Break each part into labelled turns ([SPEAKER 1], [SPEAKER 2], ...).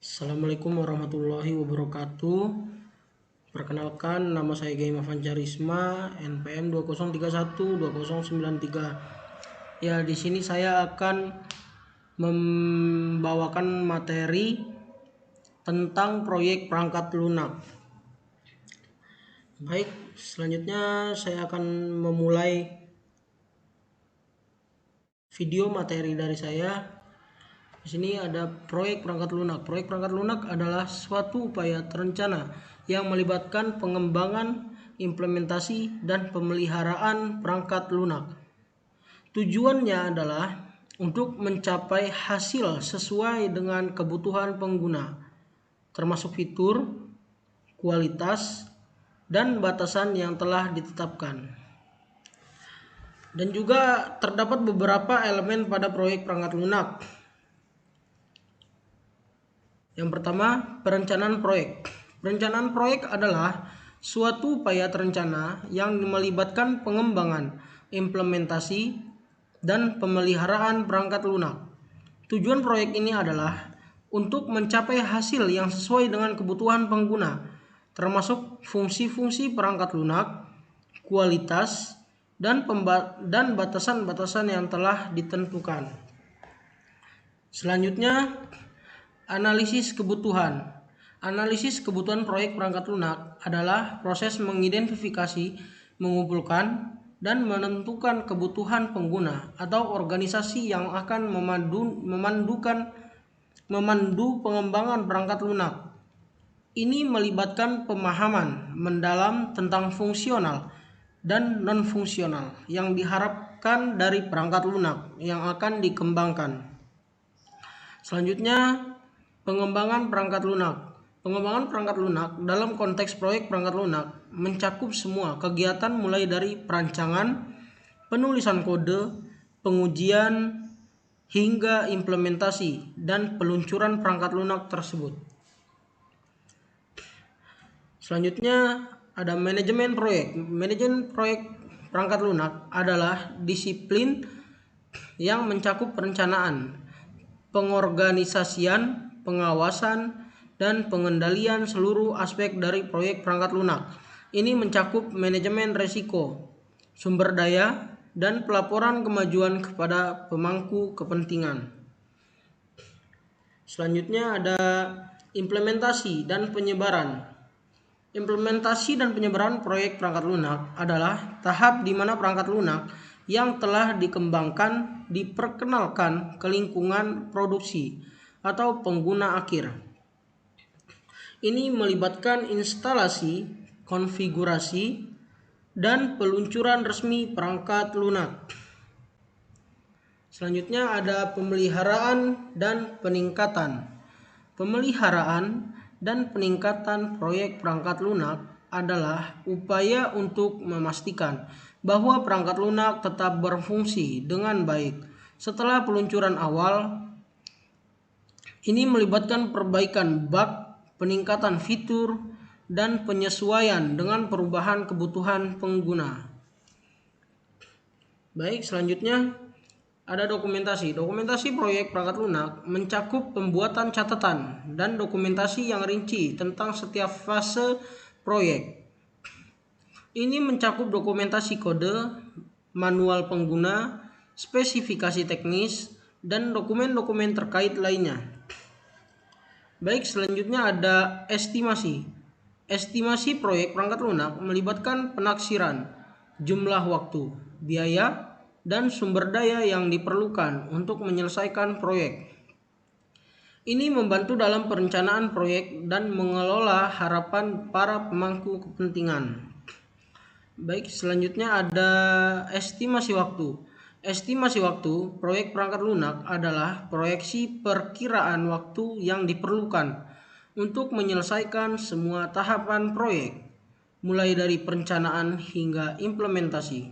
[SPEAKER 1] Assalamualaikum warahmatullahi wabarakatuh. Perkenalkan, nama saya Gaim Avancarisma, NPM 20312093. Ya, di sini saya akan membawakan materi tentang proyek perangkat lunak. Baik, selanjutnya saya akan memulai video materi dari saya. Di sini ada proyek perangkat lunak. Proyek perangkat lunak adalah suatu upaya terencana yang melibatkan pengembangan, implementasi, dan pemeliharaan perangkat lunak. Tujuannya adalah untuk mencapai hasil sesuai dengan kebutuhan pengguna, termasuk fitur, kualitas, dan batasan yang telah ditetapkan. Dan juga terdapat beberapa elemen pada proyek perangkat lunak. Yang pertama, perencanaan proyek. Perencanaan proyek adalah suatu upaya terencana yang melibatkan pengembangan, implementasi, dan pemeliharaan perangkat lunak. Tujuan proyek ini adalah untuk mencapai hasil yang sesuai dengan kebutuhan pengguna, termasuk fungsi-fungsi perangkat lunak, kualitas, dan batasan-batasan yang telah ditentukan. Selanjutnya, analisis kebutuhan. Analisis kebutuhan proyek perangkat lunak adalah proses mengidentifikasi, mengumpulkan, dan menentukan kebutuhan pengguna atau organisasi yang akan memandu pengembangan perangkat lunak. Ini melibatkan pemahaman mendalam tentang fungsional dan non-fungsional yang diharapkan dari perangkat lunak yang akan dikembangkan. Selanjutnya, pengembangan perangkat lunak. Pengembangan perangkat lunak dalam konteks proyek perangkat lunak mencakup semua kegiatan mulai dari perancangan, penulisan kode, pengujian, hingga implementasi dan peluncuran perangkat lunak tersebut. Selanjutnya ada manajemen proyek. Manajemen proyek perangkat lunak adalah disiplin yang mencakup perencanaan, pengorganisasian, pengawasan, dan pengendalian seluruh aspek dari proyek perangkat lunak. Ini mencakup manajemen risiko, sumber daya, dan pelaporan kemajuan kepada pemangku kepentingan. Selanjutnya ada implementasi dan penyebaran. Implementasi dan penyebaran proyek perangkat lunak adalah tahap di mana perangkat lunak yang telah dikembangkan diperkenalkan ke lingkungan produksi atau pengguna akhir. Ini melibatkan instalasi, konfigurasi, dan peluncuran resmi perangkat lunak. Selanjutnya ada pemeliharaan dan peningkatan. Pemeliharaan dan peningkatan proyek perangkat lunak adalah upaya untuk memastikan bahwa perangkat lunak tetap berfungsi dengan baik setelah peluncuran awal. Ini melibatkan perbaikan bug, peningkatan fitur, dan penyesuaian dengan perubahan kebutuhan pengguna. Baik, selanjutnya ada dokumentasi. Dokumentasi proyek perangkat lunak mencakup pembuatan catatan dan dokumentasi yang rinci tentang setiap fase proyek. Ini mencakup dokumentasi kode, manual pengguna, spesifikasi teknis, dan dokumen-dokumen terkait lainnya. Baik, selanjutnya ada estimasi. Estimasi proyek perangkat lunak melibatkan penaksiran jumlah waktu, biaya, dan sumber daya yang diperlukan untuk menyelesaikan proyek. Ini membantu dalam perencanaan proyek dan mengelola harapan para pemangku kepentingan. Baik, selanjutnya ada estimasi waktu. Estimasi waktu proyek perangkat lunak adalah proyeksi perkiraan waktu yang diperlukan untuk menyelesaikan semua tahapan proyek, mulai dari perencanaan hingga implementasi.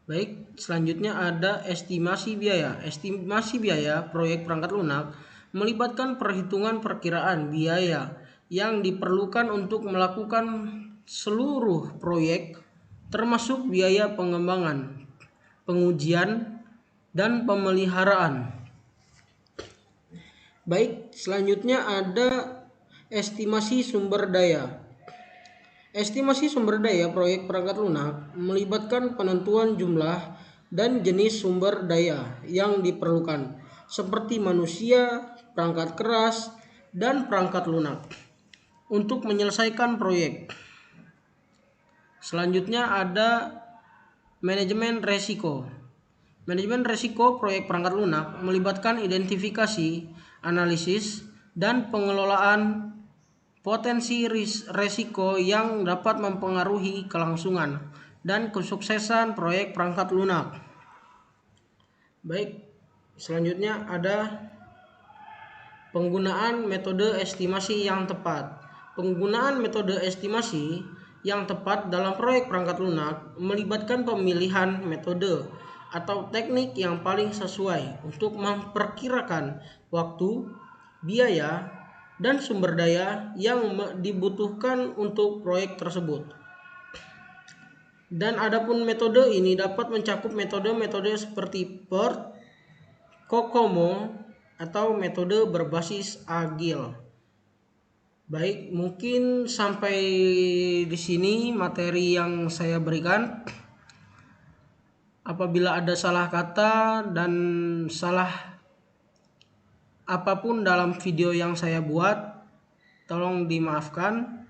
[SPEAKER 1] Baik, selanjutnya ada estimasi biaya. Estimasi biaya proyek perangkat lunak melibatkan perhitungan perkiraan biaya yang diperlukan untuk melakukan seluruh proyek, termasuk biaya pengembangan, pengujian, dan pemeliharaan. Baik, selanjutnya ada estimasi sumber daya. Estimasi sumber daya proyek perangkat lunak melibatkan penentuan jumlah dan jenis sumber daya yang diperlukan, seperti manusia, perangkat keras, dan perangkat lunak untuk menyelesaikan proyek. Selanjutnya ada manajemen resiko. Manajemen resiko proyek perangkat lunak melibatkan identifikasi, analisis, dan pengelolaan potensi resiko yang dapat mempengaruhi kelangsungan dan kesuksesan proyek perangkat lunak. Baik, selanjutnya ada penggunaan metode estimasi yang tepat. Penggunaan metode estimasi yang tepat dalam proyek perangkat lunak melibatkan pemilihan metode atau teknik yang paling sesuai untuk memperkirakan waktu, biaya, dan sumber daya yang dibutuhkan untuk proyek tersebut. Dan adapun metode ini dapat mencakup metode-metode seperti PERT, COCOMO, atau metode berbasis agil. Baik, mungkin sampai di sini materi yang saya berikan. Apabila ada salah kata dan salah apapun dalam video yang saya buat, tolong dimaafkan.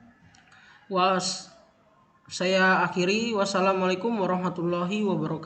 [SPEAKER 1] Saya akhiri. Wassalamualaikum warahmatullahi wabarakatuh.